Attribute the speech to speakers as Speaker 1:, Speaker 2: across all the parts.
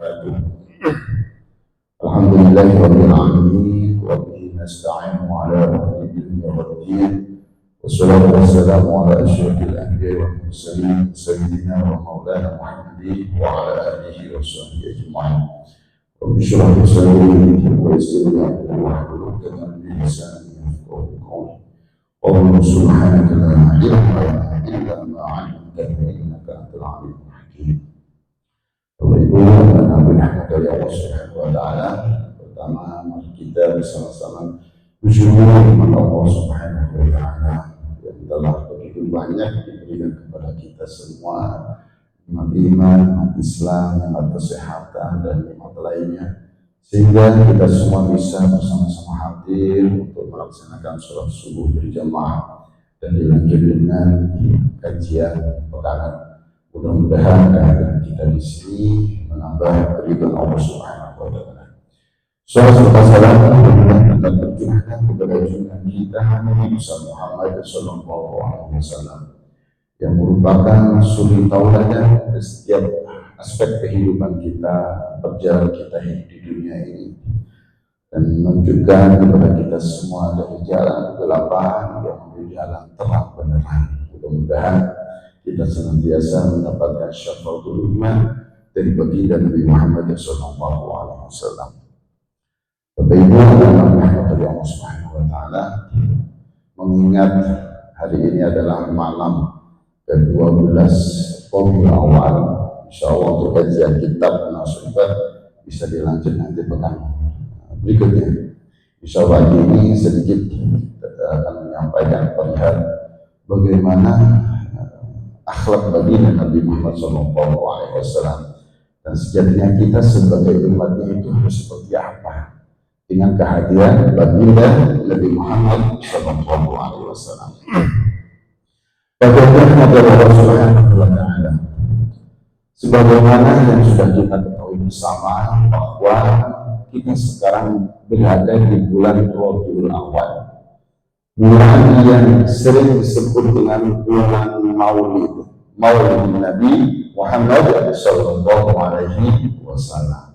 Speaker 1: wabarakatuh. Alhamdulillahirabbil alamin wa bihi nasta'inu ala umuri dunya waddin. Wassalatu wassalamu ala asyrafil anbiya'i wal mursalin sayyidina wa maulana Muhammadin wa ala alihi wa sahbihi ajma'in. Rabbi shrah li sadri wa yassir li amri wahlul 'uqdatam min lisani yafqahu qawli. Allahumma subhanaka la ilma lana illa ma 'allamtana innaka antal 'alimul hakim. Bapak Ibu dan Nabi Muhammad dari Allah Subhanahu wa Ta'ala, pertama mari kita bersama-sama bersyukur kepada Allah Subhanahu wa Ta'ala yang telah begitu banyak diberikan kepada kita semua nikmat iman, nikmat Islam, nikmat kesehatan dan nikmat lainnya, sehingga kita semua bisa bersama-sama hadir untuk melaksanakan sholat subuh berjamaah dan dilanjut dengan kajian pekanan. Mudah-mudahan kehadiran kita di sini menambah keridhaan Allah Subhanahu wa Ta'ala. Salam serta salam tetap tercurahkan kepada junjungan kita Nabi Muhammad sallallahu alaihi wasallam yang merupakan suri tauladan di setiap aspek kehidupan kita, perjalanan kita hidup di dunia ini, dan menunjukkan kepada kita semua dari jalan kegelapan yang menuju jalan terang benerang. Mudah-mudahan kita senantiasa mendapatkan syafaatul ummah dari baginda Nabi Muhammad sallallahu alaihi wasallam. Bapak Ibu dan Muhammad dari Allah Subhanahu wa Ta'ala, mengingat hari ini adalah malam ke-12 Rabiul Awal, insyaallah untuk kajian kitab Nasubat bisa dilanjut nanti pekan berikutnya. Insyaallah ini sedikit akan menyampaikan perihal bagaimana akhlak baginda Nabi Muhammad SAW, dan sejatinya kita sebagai umatnya itu harus seperti apa dengan kehadiran baginda Nabi Muhammad SAW. Bagaimana Allah Subhanahu wa Ta'ala, sebagaimana yang sudah kita ketahui bersama bahwa kita sekarang berada di bulan Rabiul Awal, bulan yang sering disebut dengan bulan Maulid Nabi Muhammad sallallahu alaihi wasallam.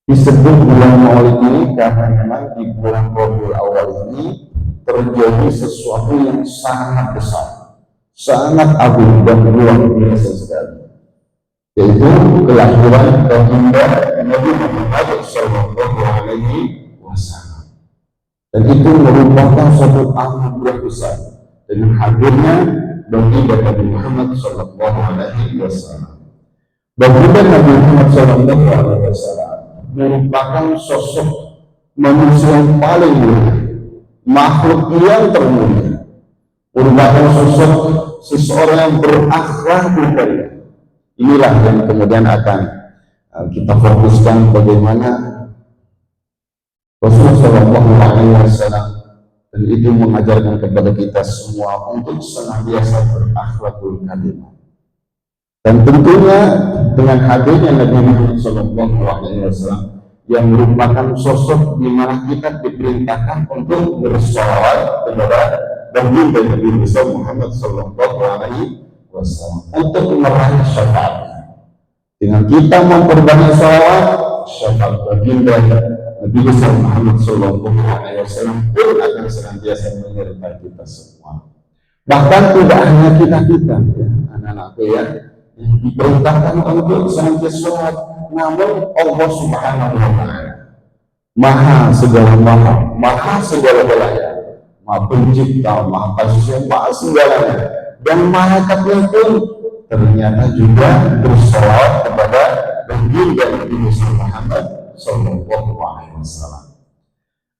Speaker 1: Disebut bulan Maulid ini karena memang di bulan Rabiul Awal ini terjadi sesuatu yang sangat besar, sangat agung dan luar biasa sekali, yaitu kelahiran baginda Nabi Muhammad sallallahu alaihi wasallam. Dan itu merupakan suatu anugerah besar dengan hadirnya baginda Nabi Muhammad sallallahu alaihi wasallam. Baginda Nabi Muhammad sallallahu alaihi wasallam merupakan sosok manusia yang paling mulia, makhluk yang termulia, merupakan sosok seseorang yang berakhlak mulia. Inilah yang kemudian akan kita fokuskan bagaimana Rasulullah Shallallahu Alaihi Wasallam, dan itu mengajarkan kepada kita semua untuk senantiasa berakhlakul karimah. Dan tentunya dengan hadirnya Nabi Muhammad Shallallahu Alaihi Wasallam yang merupakan sosok di mana kita diperintahkan untuk bersolawat kepada baginda Nabi Muhammad Shallallahu Alaihi Wasallam untuk meraih syafaatnya. Dengan kita memperbanyak sholawat, syafaat baginda Nabi Muhammad sallallahu alaihi wasallam pun akan senantiasa menyertai kita semua. Bahkan tidak hanya kita ya, anak-anakku ya, yang diperintahkan untuk senantiasa sholat, namun Allah Subhanahu wa Ta'ala maha segala galanya, maha pencipta, maha kasih, maha segalanya, dan malaikatnya pun ternyata juga bersolawat kepada baginda Nabi Muhammad sallallahu alaihi wasallam.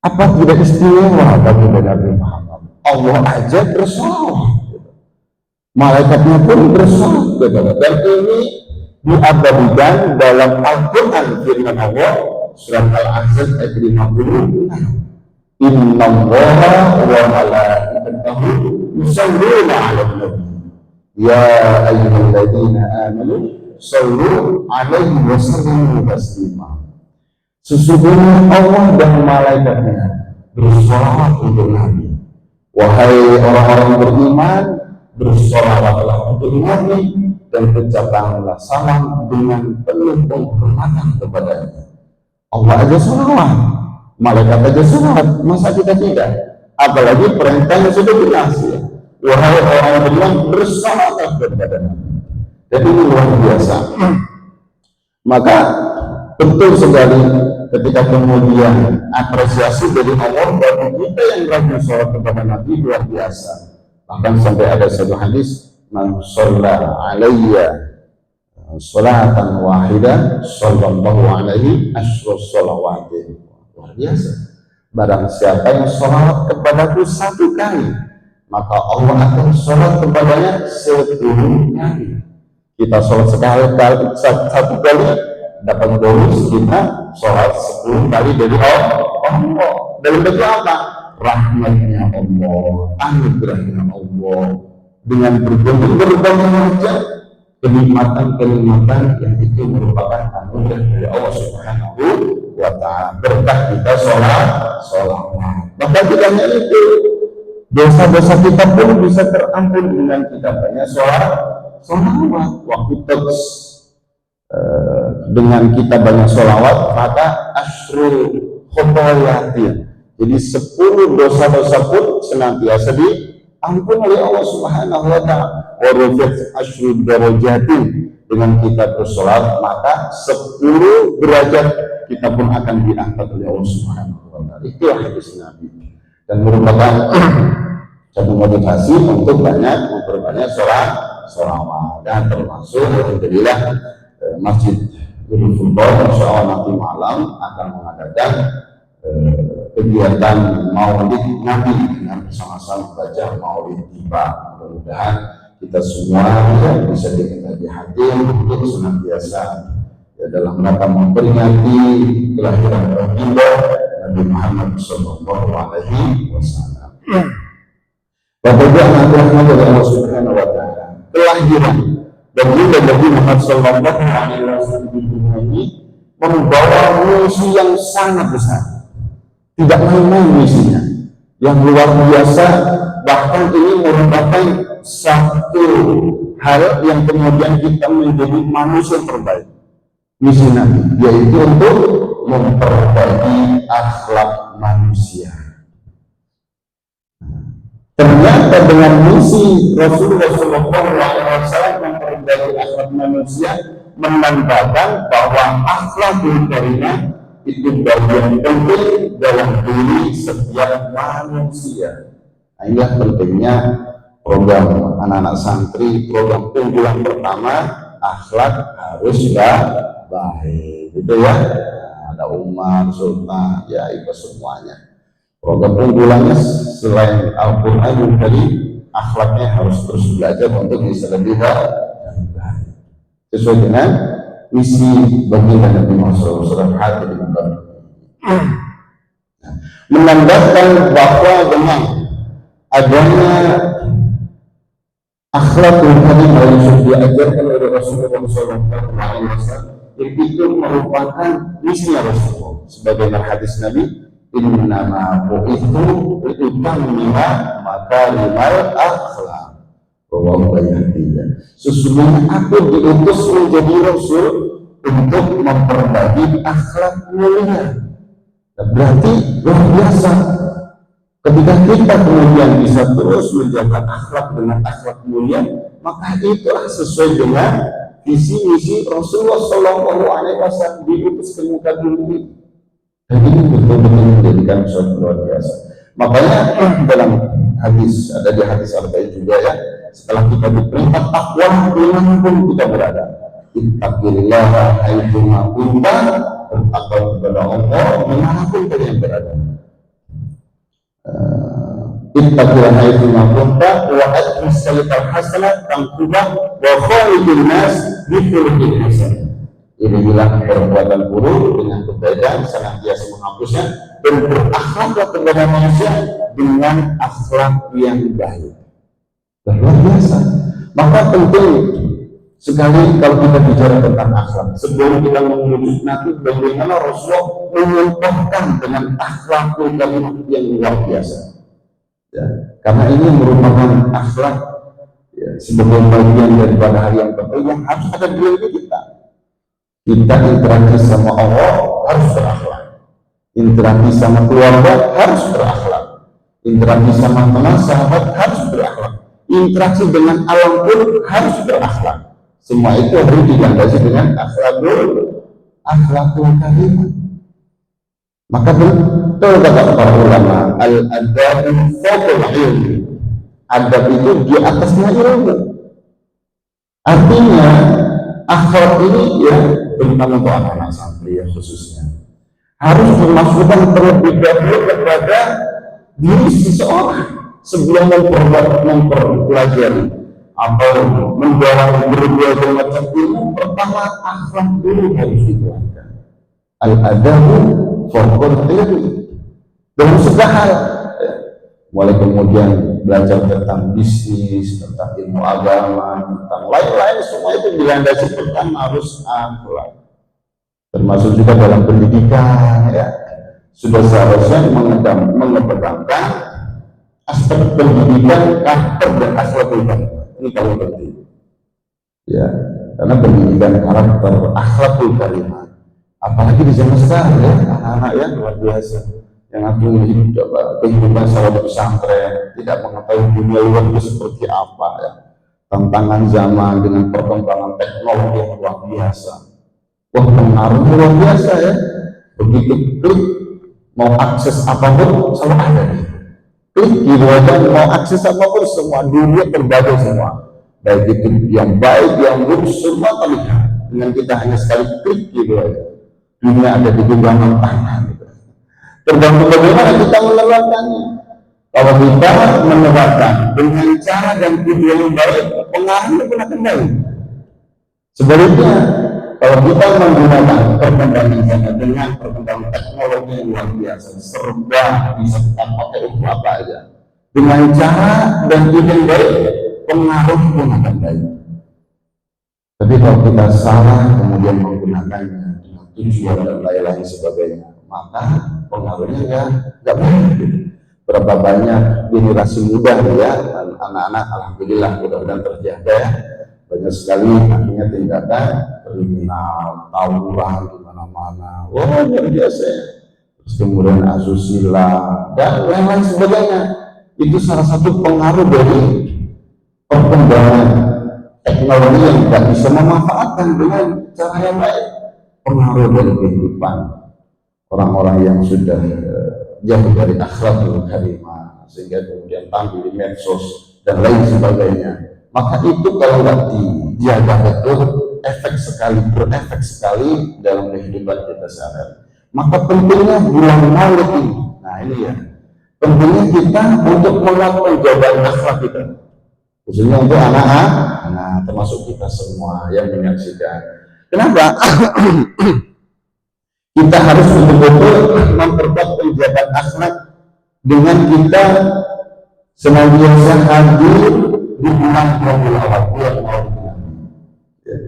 Speaker 1: Apa tidak istimewa bagi Nabi Muhammad? Allah aja bersolawat, malaikatnya pun bersolawat, dan ini diabadikan dalam Al-Quran firman Allah surat Al-Ahzab ayat 56. Innallaha wa malaikatahu yusholluna 'alan nabi ya ayyuhalladzina amanu shollu 'alaihi wa sallimu taslima. Sesungguhnya Allah dan malaikatnya bersolawat untuk Nabi. Wahai orang-orang beriman, bersolawatlah untuk Nabi dan ucapkanlah salam dengan penuh penghormatan kepadanya. Allah aja salawat, malaikat aja salawat, masa kita tidak? Apalagi perintahnya sudah dikasih, wahai orang beriman bersalawat kepada Nabi. Jadi ini luar biasa. Maka betul sekali ketika kemudian apresiasi dari Allah bagi kita yang rajin sholat kepada Nabi luar biasa. Bahkan sampai ada satu hadis, man shalla alayya sholatan wahidah sallallahu alaihi asyru sholawatin. Luar biasa. Barang siapa yang sholat kepadaku satu kali, maka Allah akan sholat kepadanya 10 kali. Kita sholat satu kali dapat bonus, kita sholat 10 kali dari Allah. Dari bagi apa? Rahmatnya Allah, anugerahnya Allah, dengan berbagai macam kenikmatan yang itu merupakan anugerah dari Allah Subhanahu wa Ta'ala. Berkah kita sholat. Maka tidak hanya itu, dosa-dosa kita pun bisa terampun dengan kita banyak sholat. Waktu terus dengan kita banyak sholawat, maka asrul khotoyatin, jadi 10 dosa-dosa pun senantiasa diampun oleh Allah Subhanahu wa Ta'ala. Warufat asrul darajatin, dengan kita bersolat maka 10 derajat kita pun akan diangkat oleh Allah Subhanahu wa Ta'ala. Itulah hadis Nabi dan merupakan satu motivasi untuk banyak memperbanyak sholawat. Dan termasuk alhamdulillah Masjid Nurul Futur insya Allah nanti malam akan mengadakan kegiatan maulid Nabi dengan bersama-sama baca maulid tiba. Mudah-mudahan kita semua bisa diketahui hadir untuk senantiasa dalam rangka memperingati kelahiran baginda Nabi Muhammad Sallallahu Alaihi Wasallam. Bapak Ibu dari Allah Subhanahu Wa Taala, kelahiran baginda Nabi Muhammad Sallallahu Alaihi Wasallam di dunia ini membawa misi yang sangat besar, tidak main-main misinya, yang luar biasa. Bahkan ini merupakan satu hal yang kemudian kita menjadi manusia terbaik. Misi Nabi yaitu untuk memperbaiki akhlak manusia. Ternyata dengan misi Rasulullah SAW memperbaiki akhlak manusia, menandakan bahwa akhlakul karimah itu bagian penting dalam diri setiap manusia. Nah, inilah pentingnya program anak-anak santri, program unggulan pertama, akhlak harus baik, gitu ya. Ada Umar, Sultan, ya itu semuanya. Program unggulannya selain Al-Quran tadi, akhlaknya harus terus belajar untuk bisa lebih baik sesuai dengan misi baginda Nabi Muhammad SAW. Menandakan bahwa dengan adanya akhlakul karimah yang sudah diajarkan oleh Rasulullah SAW, itu merupakan misi Rasulullah. Sebagaimana hadis Nabi, innama bu'ithu litammima makarimal akhlaq. Sesungguhnya aku diutus menjadi Rasul untuk memperbaiki akhlak mulia. Berarti luar biasa ketika kita kemudian bisa terus menjaga akhlak dengan akhlak mulia, maka itulah sesuai dengan visi misi Rasulullah Shallallahu Alaihi Wasallam diutus ke muka bumi. Dan ini betul-betul menjadikan sesuatu luar biasa. Makanya dalam hadis, ada di hadis Al-Baqi juga ya, setelah kita diperintah takwa dimanapun kita berada, ittaqillaha haitsuma kunta, bertakwa kepada Allah dimanapun kalian berada. Ittaqillaha haitsuma kunta wa atqis sayyi'al hasanah tamkuha wa khalidun nas bi khuluqin hasan. Ini bilang perbuatan buruk dengan kebaikan senantiasa menghapusnya, dan berakhlaklah kepada manusia dengan akhlak yang baik. Luar biasa. Maka penting sekali kalau kita bicara tentang akhlak. Sebelum kita menguji nanti bagaimana Rasulullah mencontohkan dengan akhlakul karimah yang luar biasa. Ya, karena ini merupakan akhlak Ya, sebagai bagian daripada hal yang penting yang harus ada di diri kita. Kita interaksi sama Allah harus berakhlak, interaksi sama keluarga harus berakhlak, interaksi sama teman sahabat harus berakhlak, interaksi dengan alam pun harus berakhlak. Semua itu harus dilandasi dengan akhlakul karimah. Maka betul kata para ulama, al-adabu fawqal ilmi. Adab itu di atasnya ilmu. Artinya akhlak ini ya terutama untuk anak-anak santri ya khususnya harus dimasukkan terlebih dahulu kepada diri seseorang sebelum mempelajari atau mendorong berbagai macam ilmu. Pertama akhlak dulu harus dikuatkan. Al-adabu fawqal ilmi dalam segala hal, mulai kemudian belajar tentang bisnis, tentang ilmu agama, tentang lain-lain, semua itu dilandasi pertama harus akhlak. Termasuk juga dalam pendidikan ya, sudah seharusnya mengedepankan aspek pendidikan karakter dan akhlakul karimah. Ini paling penting ya, karena pendidikan karakter akhlakul karimah apalagi di zaman sekarang ya, anak-anak ya luar biasa yang aku hidup kehidupan seorang pesantren tidak mengetahui dunia luar itu seperti apa ya, tantangan zaman dengan perkembangan teknologi yang luar biasa. Wah, pengaruh luar biasa ya, begitu klik mau akses apapun selalu ada nih, klik gitu aja mau akses apapun semua dunia terbagi semua, baik itu yang baik yang buruk semua terlihat dengan kita hanya sekali klik gitu aja, dunia ada di genggaman tangan gitu. Tergantung bagaimana kita menerapkannya. Kalau kita menerapkan dengan cara dan tujuan yang baik, pengaruhnya pernah kembali. Sebaliknya, kalau kita menggunakan perkembangan zaman dengan perkembangan teknologi yang luar biasa, serba bisa kita pakai untuk apa aja. Dengan cara dan tujuan yang baik, pengaruh pun akan baik. Tapi kalau kita salah kemudian menggunakannya dengan tujuan dan lain-lain sebagainya, maka pengaruhnya ya nggak baik. Berapa banyak generasi muda ya, anak-anak alhamdulillah mudah-mudahan terjaga ya, banyak sekali akhirnya tindakan kriminal, tawuran di mana-mana, wah luar biasa. Terus kemudian asusila dan lain-lain sebagainya. Itu salah satu pengaruh dari perkembangan teknologi yang tidak bisa memanfaatkan dengan cara yang baik. Pengaruh dari kehidupan orang-orang yang sudah jauh dari akhlakul karimah sehingga kemudian tampil di medsos dan lain sebagainya. Maka itu kalau nggak dijaga betul berefek sekali dalam kehidupan kita sehari-hari. Maka pentingnya bulan Maulid ini. Nah ini ya, pentingnya kita untuk melakukan jawaban akhlak kita, khususnya untuk anak-anak termasuk kita semua yang menyaksikan. Kenapa? Kita harus betul-betul memperkuat penjagaan akhlak dengan kita senantiasa hadir di bulan Rabiul Awal, bulan Maulid. Ya.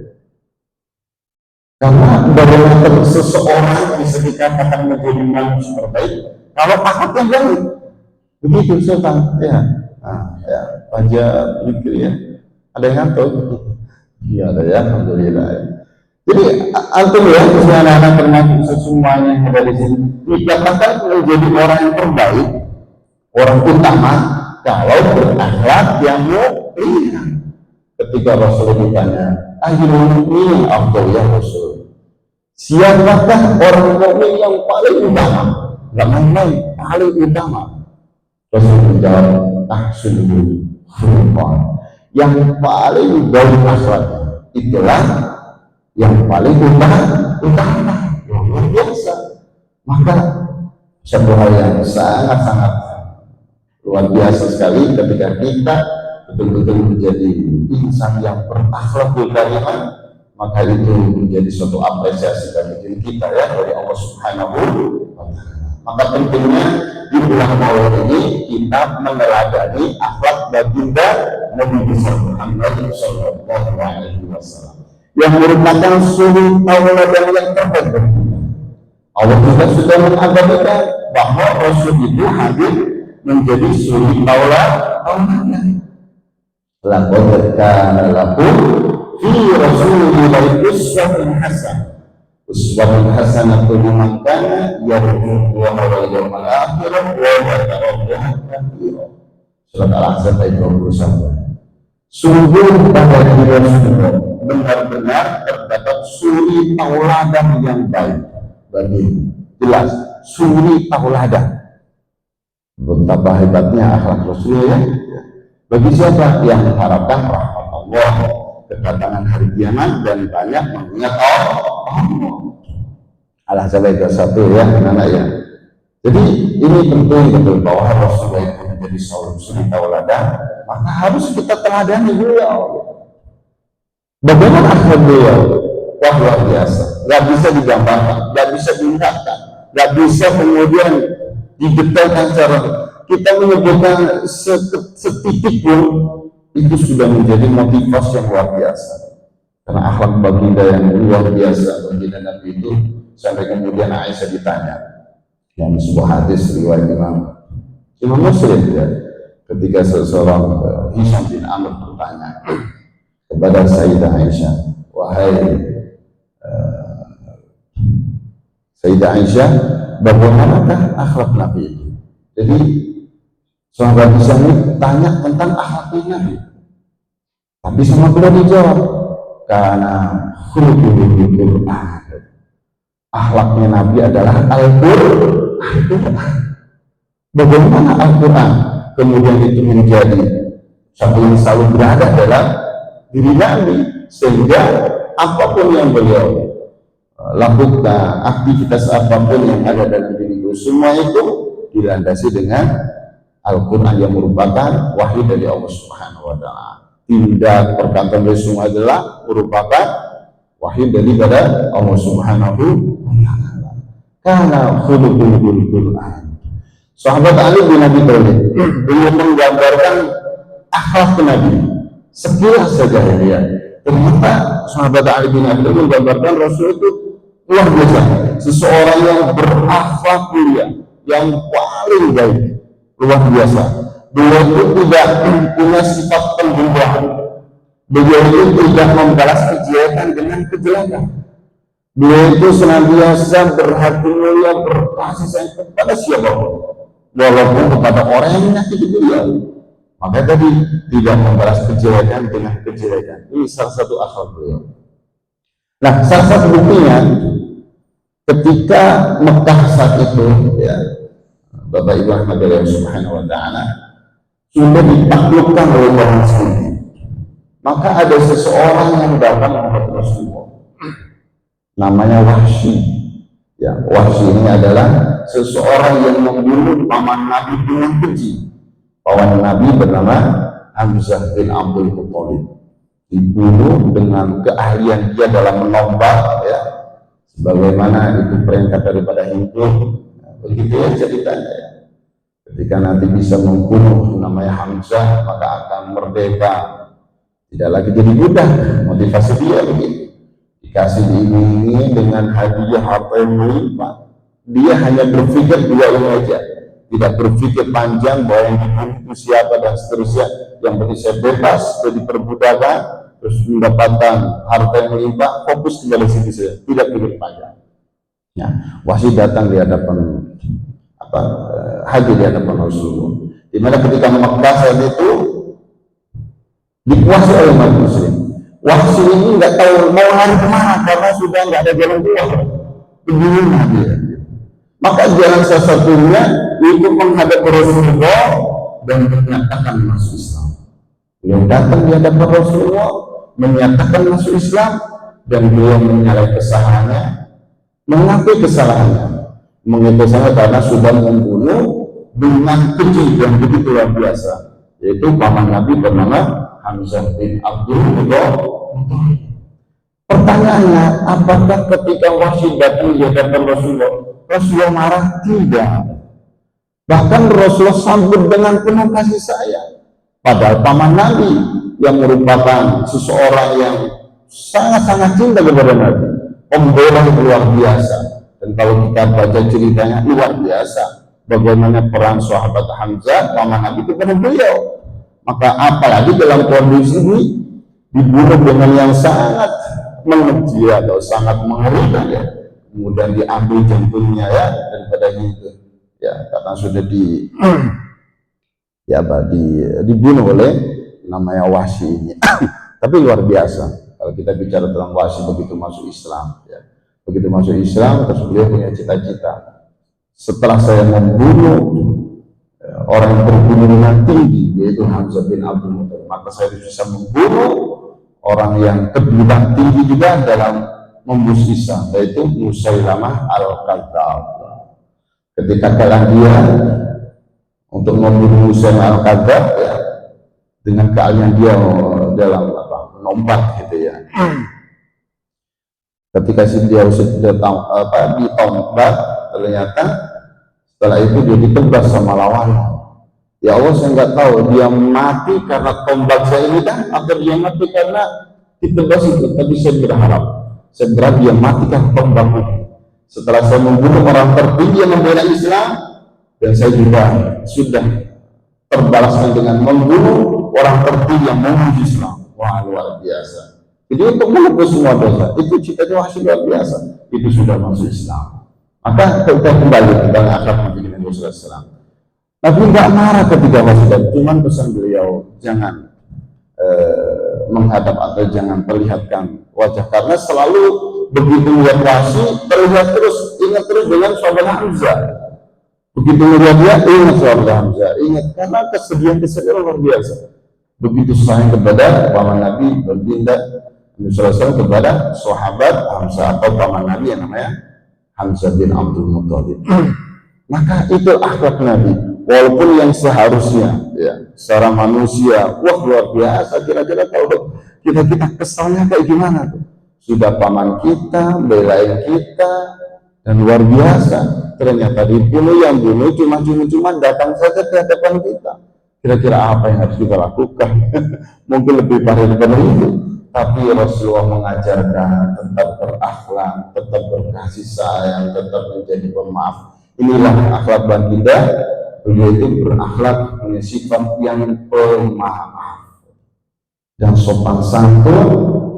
Speaker 1: Karena bagaimana seseorang bisa dikatakan menjadi manusia terbaik kalau akhlaknya baik. Begitu Sultan. Ya. Nah, ya, panja begitu ya. Ada yang ngantuk? Iya ada ya, alhamdulillah. Jadi antum ya, anak-anak termasuk semuanya yang ada di sini dikatakan menjadi orang yang terbaik, orang utama kalau berakhlak yang mulia. Ketika Rasul ditanya, ayyul mu'minin afdal ya Rasul, siapakah orang mukmin yang paling utama? Enggak main-main, paling utama. Rasul menjawab, ahsanul khuluqan, yang paling baik akhlaknya itulah yang paling utama, luar biasa. Maka satu hal yang sangat-sangat luar biasa sekali ketika kita betul-betul menjadi insan yang berakhlakul karimah, maka itu menjadi suatu apresiasi bagi diri kita ya dari Allah Subhanahu wa Ta'ala. Maka pentingnya di bulan Maulid ini kita meneladani akhlak baginda Nabi Muhammad sallallahu alaihi wasallam yang merupakan suri tauladan yang terbaik. Allah juga sudah mengabadikan bahwa Rasul itu hadir menjadi suri tauladan. Laqad kana lakum fi rasulillahi uswatun hasanah. Uswatun hasanah liman kana yarju Allaha wal yawmal akhir wa dzakara Allaha katsira. Surat Al-Ahzab ayat 21. Sungguh pada diri Rasulullah benar-benar terdapat suri tauladan yang baik bagi, jelas suri tauladan. Betapa hebatnya akhlak Rasulullah ya. Bagi siapa yang mengharapkan rahmat Allah, kedatangan hari kiamat, dan banyak mengingat Allah. Al-Ahzab ayat 21 ya, anak-anak ya. Jadi ini penting betul bahwa Rasulullah itu menjadi suri tauladan, maka harus kita teladani beliau. Bagaimana akhlak beliau? Wah, luar biasa. Gak bisa digambarkan, gak bisa diungkapkan, gak bisa kemudian didetailkan secara. Kita menyebutkan setitik pun itu sudah menjadi motivasi yang luar biasa. Karena akhlak baginda yang luar biasa, baginda Nabi itu sampai kemudian Aisyah ditanya, yang sebuah hadis riwayat Imam Muslim ya, ketika seseorang Hisham bin Amr bertanya kepada Sayyidah Aisyah, wahai Sayyidah Aisyah, bagaimanakah akhlak Nabi itu? Jadi sahabat Hisham ini tanya tentang akhlaknya Nabi, tapi sama beliau dijawab, karena khuluqul Qur'an, akhlaknya Nabi adalah Al-Qur'an. Bagaimana Al-Quran kemudian itu menjadi satu yang selalu berada dalam diri Nabi, sehingga apapun yang beliau lakukan, aktivitas apapun yang ada dalam diri beliau, semua itu dilandasi dengan Al-Quran yang merupakan wahyu dari Allah Subhanahu wa Ta'ala. Tindak perkataan beliau semua adalah merupakan wahyu daripada Allah Subhanahu wa Ta'ala. Karena khuluqul Qur'an. Sahabat Ali bin Abi Thalib beliau menggambarkan akhlak Nabi sekilas saja ya. Ternyata sahabat Ali bin Abi Thalib menggambarkan Rasul itu luar biasa, seseorang yang berakhlak mulia, yang paling baik, luar biasa. Beliau itu tidak punya sifat pembunuhan. Beliau itu tidak membalas kejelekan dengan kejelekan. Beliau itu senantiasa berhati mulia, berkasih sayang kepada siapapun, walaupun kepada orang yang menyakiti beliau. Maka tadi tidak membalas kejelekan dengan kejelekan. Ini salah satu akhlak beliau. Nah, salah satu buktinya ketika Mekah saat itu ya, Bapak Ibu Rahmatullah Subhanahu wa Ta'ala, sudah ditaklukkan oleh orang muslimin. Maka ada seseorang yang datang kepada Rasulullah, namanya Wahsy. Ya, Wahsy ini adalah seseorang yang membunuh paman Nabi dengan keji. Paman Nabi bernama Hamzah bin Abdul Muthalib, dibunuh dengan keahlian dia dalam menombak ya, sebagaimana itu perintah daripada Hindu. Nah, begitu ya ceritanya ya. Ketika nanti bisa membunuh namanya Hamzah, maka akan merdeka, tidak lagi jadi budak. Motivasi dia begitu, dikasih diiming-imingi dengan hadiah harta yang melimpah. Dia hanya berpikir dua ini aja, tidak berpikir panjang bahwa yang dibunuh itu siapa dan seterusnya. Yang penting saya bebas dari perbudakan, terus mendapatkan harta yang melimpah, fokus tinggal di situ saja, tidak pikir panjang. Ya, Wahsy datang di hadapan hadir di hadapan Rasulullah, di mana ketika Mekah saat itu dikuasai oleh umat muslim. Wahsy ini nggak tahu mau lari kemana karena sudah nggak ada jalan keluar, bingung dia. Maka jalan salah satunya itu menghadap Rasulullah dan menyatakan masuk Islam. Beliau datang di hadapan Rasulullah, menyatakan masuk Islam, dan beliau menyalahi kesalahannya, mengakui kesalahannya, karena sudah membunuh dengan keji yang begitu luar biasa, yaitu paman Nabi bernama Hamzah bin Abdul Muthalib. Pertanyaannya, apakah ketika Wahsy datang di hadapan Rasulullah marah? Tidak. Bahkan Rasulullah sambut dengan penuh kasih sayang. Padahal paman Nabi yang merupakan seseorang yang sangat-sangat cinta kepada Nabi, pembela yang luar biasa. Dan kalau kita baca ceritanya luar biasa, bagaimana peran sahabat Hamzah paman Nabi kepada beliau. Maka apalagi dalam kondisi ini dibunuh dengan yang sangat mengejir atau sangat mengerikan ya, kemudian diambil jantungnya ya, daripada itu ya, karena sudah dibunuh oleh namanya Wahsy ini. Tapi luar biasa kalau kita bicara tentang Wahsy begitu masuk Islam ya. Begitu masuk Islam, terus beliau punya cita-cita, setelah saya membunuh orang yang bergunungan tinggi yaitu Hamzah bin Abdul Muttalib, maka saya bisa membunuh orang yang kedudukan tinggi juga dalam membusuk Islam, yaitu Musailamah al-Kadzdzab. Ketika kalah dia untuk membunuh Musailamah al-Kadzdzab ya, dengan keahlian dia dalam menombat gitu ya. Ketika dia sudah ditombat, ternyata setelah itu dia ditebas sama lawannya. Ya Allah, saya nggak tahu dia mati karena tombak saya ini kan, atau dia mati karena ditebas itu. Tapi saya berharap segera dia mati kan tombak itu. Setelah saya membunuh orang tertinggi yang membela Islam, dan saya juga sudah terbalaskan dengan membunuh orang tertinggi yang memuji Islam. Wah, luar biasa. Jadi untuk menebus semua dosa, itu cita-cita Wahsy luar biasa. Itu sudah masuk Islam. Maka kita kembali kita akhlak Nabi Muhammad SAW. Tapi nggak marah ketika Wahsy, cuman pesan beliau jangan menghadap atau jangan perlihatkan wajah, karena selalu begitu melihat Wahsy terlihat terus, ingat terus dengan sahabat Hamzah. Begitu melihat dia ingat sahabat Hamzah, ingat, karena kesedihan luar biasa. Begitu sayang kepada paman Nabi, bertindak Nabi kepada sahabat Hamzah atau paman Nabi yang namanya Hamzah bin Abdul Muttalib. Maka itu akhlak Nabi, walaupun yang seharusnya ya secara manusia, wah luar biasa, kira-kira kalau kita kesalnya kayak gimana tuh, sudah paman kita belain kita dan luar biasa, ternyata dibunuh, yang bunuh cuma datang saja ke hadapan kita. Kira-kira apa yang harus kita lakukan? Mungkin lebih parah daripada itu. Tapi Rasulullah mengajarkan tetap berakhlak, tetap berkasih sayang, tetap menjadi pemaaf. Inilah akhlak baginda. Beliau itu berakhlak punya sifat yang pemaaf dan sopan santun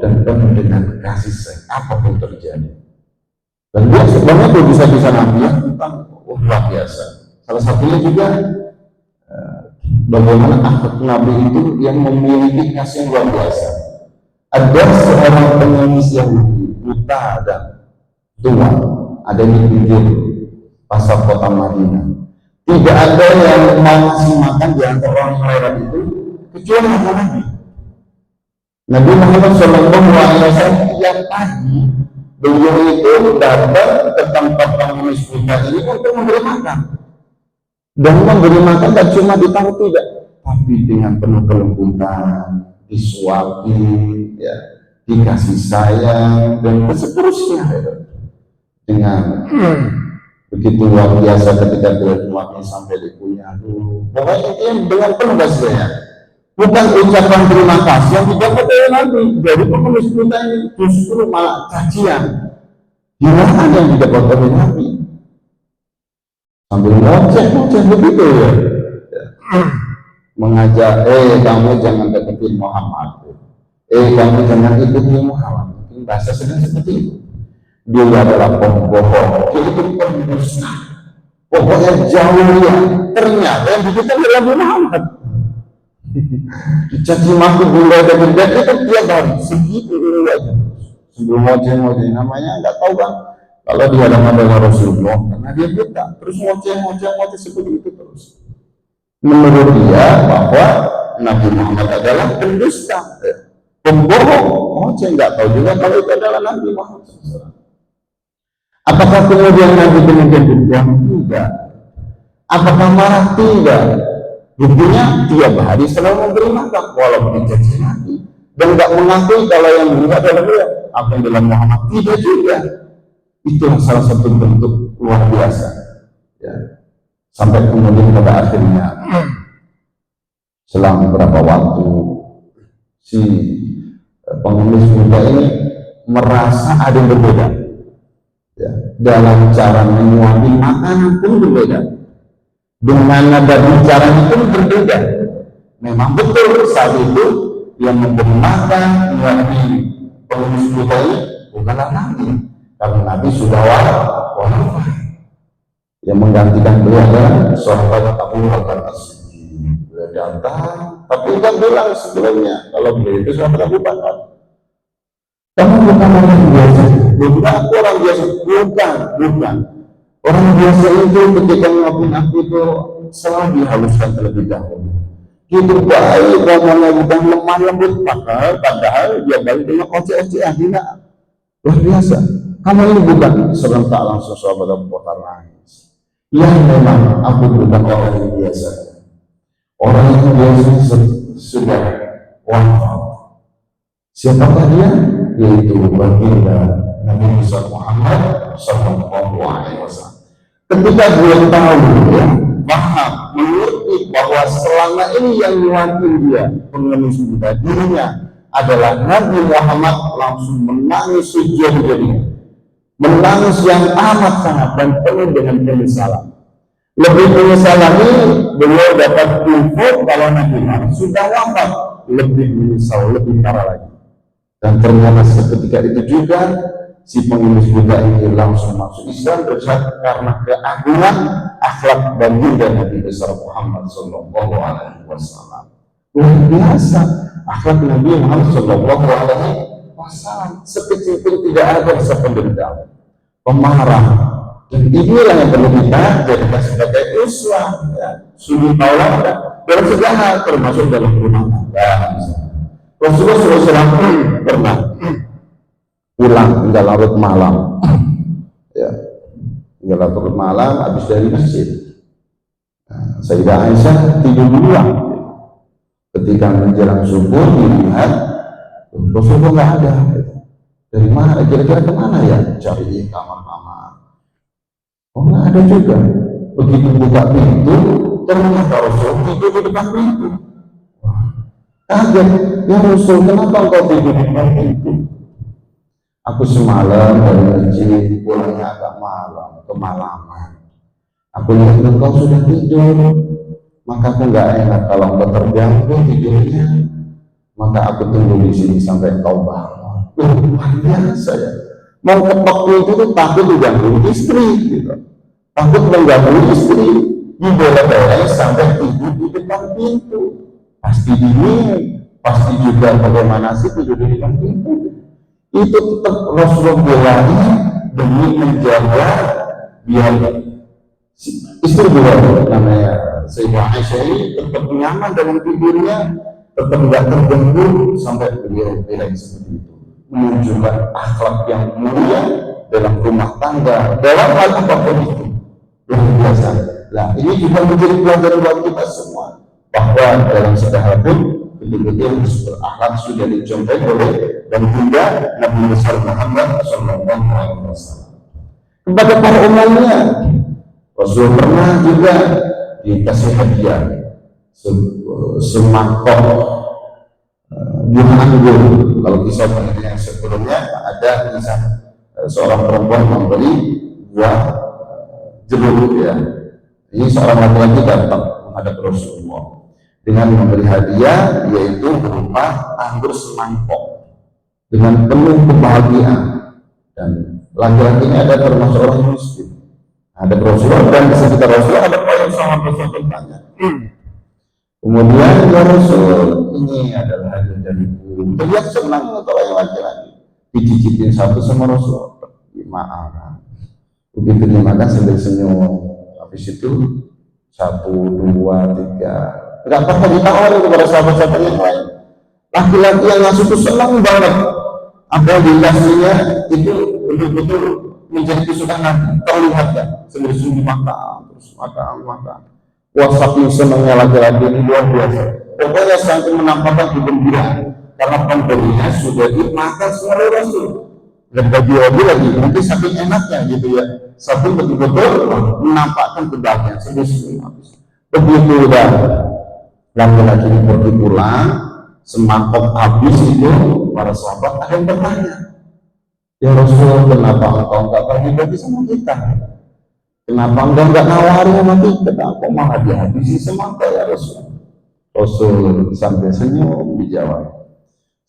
Speaker 1: dan penuh dengan kasih sayang apapun terjadi. Dan dia sebenarnya bisa Nabi ya, tentang luar biasa. Salah satunya juga bagaimana akhlak Nabi itu yang memiliki kasih yang luar biasa. Ada seorang pengemis Yahudi buta dan tua, ada di pinggir pasar kota Madinah. Tidak ada yang mau ngasih makan di antara orang melarat itu kecuali Nabi. Nabi Muhammad SAW tiap pagi beliau itu datang ke tempat pengemis buta ini untuk memberi makan. Dan memberi makan tak cuma ditaruh tidak, tapi dengan penuh kelembutan, disuapi, ya, dikasih sayang dan seterusnya ya. Dengan begitu luar biasa ketika beliau sampai dikunyah dulu. Pokoknya ini dengan penuh kasih sayang. Bukan ucapan terima kasih yang didapat oleh Nabi dari pengemis buta ini, justru malah cacian. Gimana yang didapat oleh Nabi? Sambil ngoceh begitu ya. Mengajak, kamu jangan deketin Muhammad, kamu jangan ikuti Muhammad. Mungkin bahasa sedang seperti itu. Dia adalah pembohong, dia itu pendusta, pokoknya jauh dia. Ternyata yang begitu adalah Muhammad. Dicaci maki bunda dan itu dia dari segitu dulu aja. Sebelum ngoceh namanya nggak tahu kan kalau di hadapan dengan Rasulullah, karena dia buta, terus ngoceh seperti itu terus. Menurut dia bahwa Nabi Muhammad adalah pendusta, pembohong. Ngoceh nggak tahu juga kalau itu adalah Nabi Muhammad SAW. Apakah kemudian Nabi kemudian dibuang? Tidak. Apakah marah? Tidak. Buktinya tiap hari selalu memberi makan walaupun dicaci maki dan nggak mengakui kalau yang benar adalah dia. Apa yang dalam Muhammad? Tidak juga. Itulah salah satu bentuk luar biasa. Ya. Sampai kemudian pada akhirnya selang beberapa waktu si pengemis muda ini merasa ada yang berbeda. Ya, dalam cara menyuapi makanan pun berbeda, dengan nada bicaranya pun berbeda. Memang betul saat itu yang memberi makan Nabi pengemis buta ini bukanlah Nabi, karena Nabi sudah wafat. Yang menggantikan beliau adalah sahabat Abu Bakar As-Siddiq. Beliau datang, tapi kan bilang sebelumnya kalau beliau itu sahabat Abu Bakar. Kamu bukan orang biasa, bukan orang biasa, bukan. Orang biasa itu ketika mengakuin aku itu selalu dihaluskan terlebih dahulu. Gitu baik, ngomongnya bukan lemah lembut, padahal dia balik dengan oceh-ocehan, hina. Luar biasa. Kamu ini bukan serentak langsung sahabat Abu Bakar nangis. Ya memang aku bukan orang yang biasa. Orang yang biasa sudah wafat. Siapakah dia? Yaitu baginda Nabi Muhammad Sallallahu Alaihi Wasallam. Ketika dia tahu, ya, paham, mengerti bahwa selama ini yang mewakili dia pengemis buta dirinya adalah Nabi Muhammad, langsung menangis sejadi-jadinya, menangis yang amat sangat dan penuh dengan penyesalan. Lebih penyesalan ini beliau dapat info kalau Nabi Muhammad sudah wafat, lebih menyesal, lebih parah lagi. Dan ternyata seketika itu juga si pengemis buta ini langsung masuk Islam karena keagungan akhlak baginda Nabi besar Muhammad Sallallahu Alaihi Wasallam. Luar biasa akhlak Nabi Muhammad Sallallahu Alaihi Wasallam, sekecil pun tidak ada rasa pendendam, pemarah. Dan inilah yang perlu kita jadikan sebagai uswah, ya, suri tauladan dalam segala hal, termasuk dalam rumah tangga. Rasulullah SAW pernah pulang hingga larut malam, ya, hingga larut malam habis dari masjid. Sayyidah Aisyah tidur duluan. Ketika menjelang subuh dilihat Rasulullah nggak ada. Dari mana? Kira-kira kemana ya? Cari kamar-kamar. Oh, nggak ada juga. Begitu buka pintu, ternyata Rasul tidur di depan pintu. Kaget, ya Rasul, kenapa engkau tidur di depan pintu? Aku semalam dari masjid pulangnya agak malam, kemalaman. Aku lihat engkau sudah tidur, maka aku nggak enak kalau engkau terganggu tidurnya. Maka aku tunggu di sini sampai engkau bangun. Luar biasa ya. Mau ketok pintu itu takut diganggu istri, gitu. Takut mengganggu istri, dibela-belain sampai tidur di depan pintu. Pasti dingin, pasti juga bagaimana sih tidur di depan pintu. Itu tetap Rasulullah belain demi menjaga biar istri beliau namanya Sayyidah Aisyah ini tetap nyaman dalam tidurnya, tetap tidak terganggu, sampai beliau belain seperti itu, menunjukkan akhlak yang mulia dalam rumah tangga, dalam hal apapun itu. Luar biasa. Nah, ini juga menjadi pelajaran buat kita semua, bahwa dalam segala hal pun betul-betul berakhlak sudah dicontoh oleh dan juga Nabi besar Muhammad Sallallahu Alaihi Wasallam. Kepada para umatnya, Rasul pernah juga dikasih hadiah semangkok buah anggur. Kalau kisah yang sebelumnya ada kisah seorang perempuan membeli buah jeruk, ya. Ini seorang laki-laki datang menghadap Rasulullah dengan memberi hadiah, yaitu berupa anggur semangkok dengan penuh kebahagiaan. Dan laki-laki ini ada termasuk orang miskin. Ada Rasulullah, dan di sekitar Rasulullah ada banyak sahabat bertanya. Kemudian ya Rasul, ini adalah hadiah dariku. Terlihat senang kalau yang laki-laki dicicipin satu sama Rasulullah. Maaf. Begitu dimakan sambil senyum. Habis itu 1, 2, 3. Enggak pernah ditawarin kepada sahabat-sahabat yang lain. Laki-laki yang ngasih itu senang banget. Apa dikasihnya itu betul-betul menjadi kesukaan, terlihat ya. Sambil senyum makan, terus makan. Wah, saking senangnya laki-laki ini luar biasa. Pokoknya sampai menampakkan kegembiraan karena pemberinya sudah dimakan oleh Rasul. Dan bagi Rasul lagi, mungkin saking enaknya gitu ya. Saking betul-betul menampakkan kebahagiaan sambil senyum habis. Begitu udah laki-laki ini pergi pulang, semangkok habis itu, para sahabat ada yang bertanya, ya Rasul, kenapa engkau nggak bagi-bagi sama kita? Kenapa engkau nggak nawari sama kita? Kok malah dihabisi semangkok ya Rasul? Rasul sampai senyum dijawab,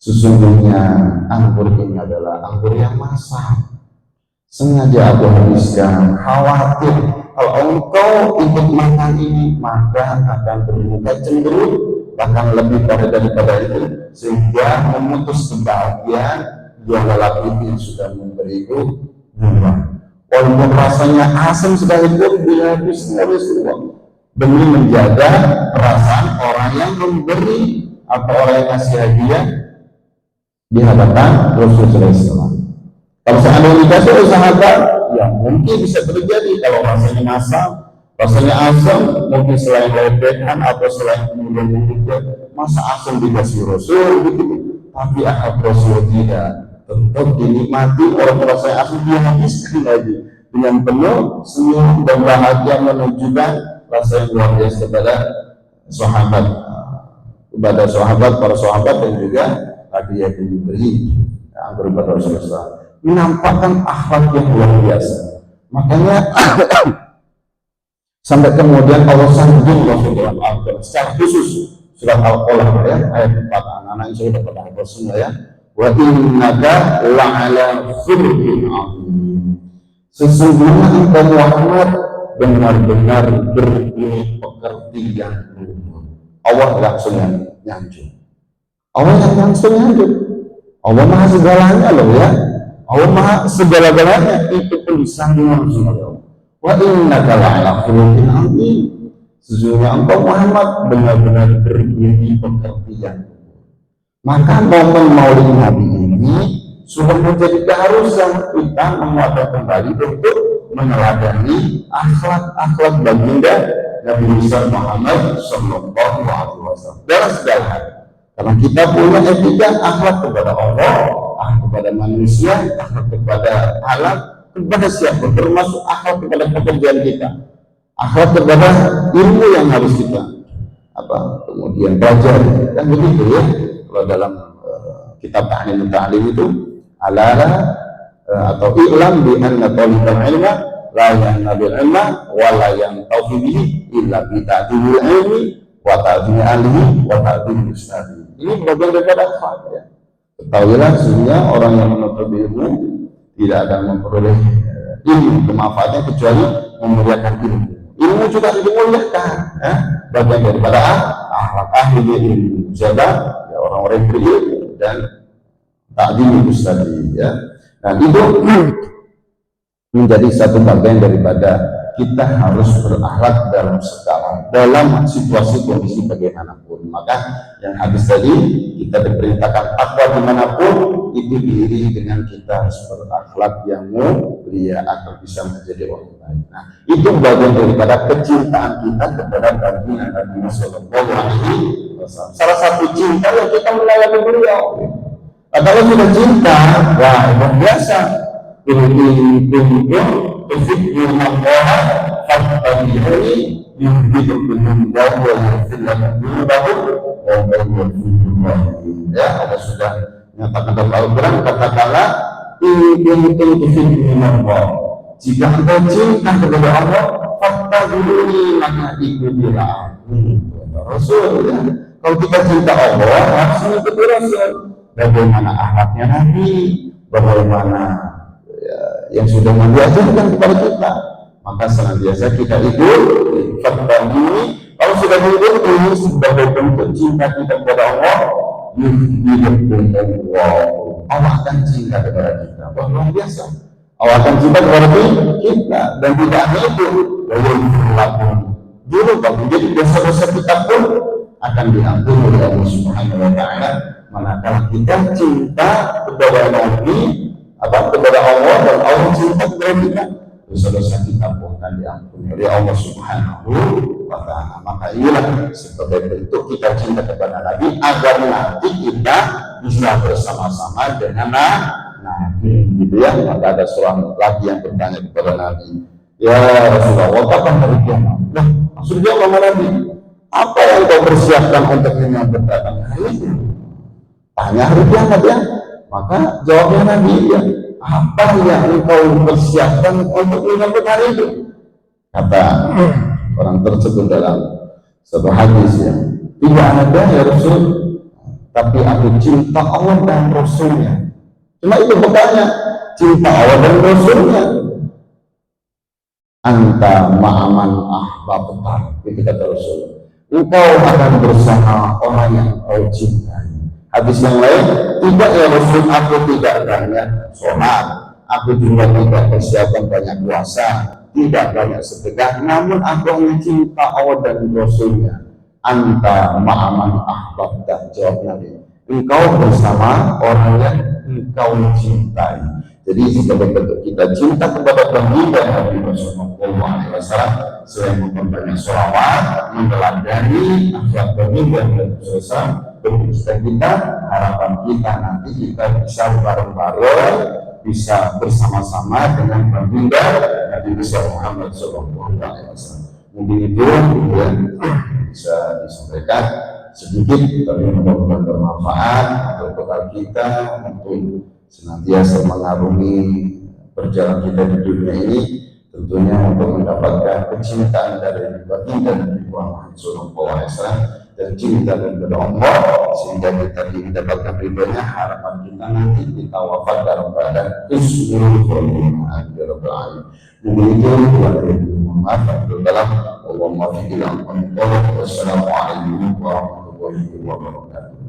Speaker 1: sesungguhnya anggur ini adalah anggur yang masak. Sengaja aku habiskan, khawatir kalau engkau ikut makan ini maka akan bermuka cemberut, bahkan lebih daripada itu, sehingga memutus kebahagiaan yang lelaki yang sudah memberiku buah. Walaupun rasanya asam sekalipun dihabiskan oleh semua demi menjaga perasaan orang yang memberi atau orang yang kasih hadiah di hadapan Rasulullah SAW. Kalau seandainya dikasih oleh sahabat, ya mungkin bisa terjadi kalau rasanya asam, mungkin selain ledekan atau selain kemudian masa asam dikasih Rasul gitu. Tapi Rasul tidak, tetap dinikmati orang rasanya asam dihabiskan lagi dengan penuh senyum dan bahagia menunjukkan rasa yang luar biasa kepada para sahabat dan juga hadiah yang diberi kepada Rasulullah. Menampakkan akhlak yang luar biasa. Makanya sampai kemudian Allah sanjung dalam Al-Quran secara khusus surat Al-Qalam ya, ayat 4. Anak-anak yang sudah pada hafal semua ya. Wa innaka la'ala khuluqin 'azim. Sesungguhnya engkau Muhammad benar-benar berbudi pekerti yang luhur. Allah langsung nyanjung. Allah maha segalanya loh ya. Allah maha segala-galanya, itu pun disambung sama Allah. Wa innaka la'ala khuluqin 'azim. Sesungguhnya engkau Muhammad benar-benar berbudi pekerti yang luhur. Maka momen Maulid Nabi ini sudah menjadi keharusan kita menguatkan kembali untuk meneladani akhlak baginda Nabi Muhammad Sallallahu Alaihi Wasallam dalam segala hal. Karena kita punya etika akhlak kepada Allah, akhlak kepada manusia, akhlak kepada alam, kepada siapa, termasuk akhlak kepada pekerjaan kita, akhlak kepada ilmu yang harus kita kemudian belajar, kan begitu ya. Kalau dalam kitab Ta'lim itu alala atau i'lam bi anna talibal ilma la yanabil ilma wa la yantafi bihi illa bi ta'dilil ilmi wa ta'dil ahlihi wa ta'dil ustadhi. Ini bagian daripada akhlak ya. Ketahuilah sehingga orang yang menuntut ilmu tidak akan memperoleh ilmu kemanfaatnya kecuali memuliakan ilmu. Ilmu juga dimuliakan ya. Bagian daripada akhlak ahli ilmu. Siapa? Ya, orang-orang yang berilmu dan ta'dil ustadhi ya. Nah itu menjadi satu bagian daripada kita harus berakhlak dalam situasi kondisi bagaimanapun. Maka yang habis tadi kita diperintahkan takwa dimanapun, itu diiringi dengan kita harus berakhlak yang mulia agar bisa menjadi orang baik. Nah itu bagian daripada kecintaan kita kepada baginda Nabi Sallallahu Alaihi Wasallam. Salah satu cinta yang kita melayani beliau. Kalau sudah cinta, wah luar biasa. Ya, ada sudah menyatakan dalam Al-Quran, katakanlah jika engkau cinta kepada Allah, fattabi'uni, maka ikutilah aku. Rasul ya. Kalau kita cinta Allah, harus mengikuti Rasul. Bagaimana akhlaknya Nabi, bagaimana yang sudah mengajarkan kepada kita, maka senantiasa kita ikut. Fattabi'uni, kalau sudah mengikut ini sebagai bentuk cinta kita kepada Allah, Allah akan cinta kepada kita. Wah luar biasa. Allah akan cinta kepada kita dan tidak hanya itu, jadi dosa-dosa kita pun akan diampuni oleh Allah Subhanahu Wa Taala. Manakala kita cinta kepada Nabi, kepada Allah dan Allah cinta kepada kita, dosa-dosa kita pun akan diampuni oleh Allah Subhanahu Wa Taala. Maka inilah sebagai bentuk kita cinta kepada Nabi agar nanti kita bisa bersama-sama dengan Nabi, gitu ya. Maka ada seorang lagi yang bertanya kepada Nabi, ya Rasulullah, kapan hari kiamat? Nah, maksudnya Allah Nabi, apa yang kau persiapkan untuk menyambut datang hari ini? Tanya hari kiamat ya. Maka jawabnya Nabi, ya, apa yang engkau persiapkan untuk menyambut hari itu? Kata orang tersebut dalam sebuah hadis ya, Tidak ada ya Rasul, tapi aku cinta Allah dan Rasulnya. Cuma itu bukannya cinta Allah dan Rasulnya. Anta ma'aman ahbabta, itu kata Rasul. Engkau akan bersama orang yang kau cintai. Hadis yang lain, tidak ya Rasul, aku tidak banyak sholat, aku juga tidak persiapan banyak puasa, tidak banyak sedekah, namun aku mencinta Allah dan Rasulnya. Anta ma'aman ahbabta, jawab Nabi. Engkau bersama orang yang engkau cintai. Jadi sebagai bentuk kita cinta kepada baginda Nabi Sallallahu Alaihi Wasallam, selain memperbanyak sholawat, meneladani akhlak baginda Nabi Sallallahu Alaihi kita, harapan kita nanti kita bisa bareng-bareng, bisa bersama-sama dengan baginda Nabi Muhammad Sallallahu Alaihi Wasallam. Mungkin itu yang bisa disampaikan sedikit, tapi mudah-mudahan bermanfaat untuk bekal kita untuk senantiasa mengarungi perjalanan kita di dunia ini, tentunya untuk mendapatkan kecintaan dari baginda Nabi Muhammad SAW dan cinta kepada Allah, sehingga kita mendapatkan ridhonya. Harapan kita nanti kita wafat dalam keadaan husnul khotimah. Mungkin itu Allahumma dalam Allahumma fi'il al-qanqal. Wassalamualaikum warahmatullahi wabarakatuh.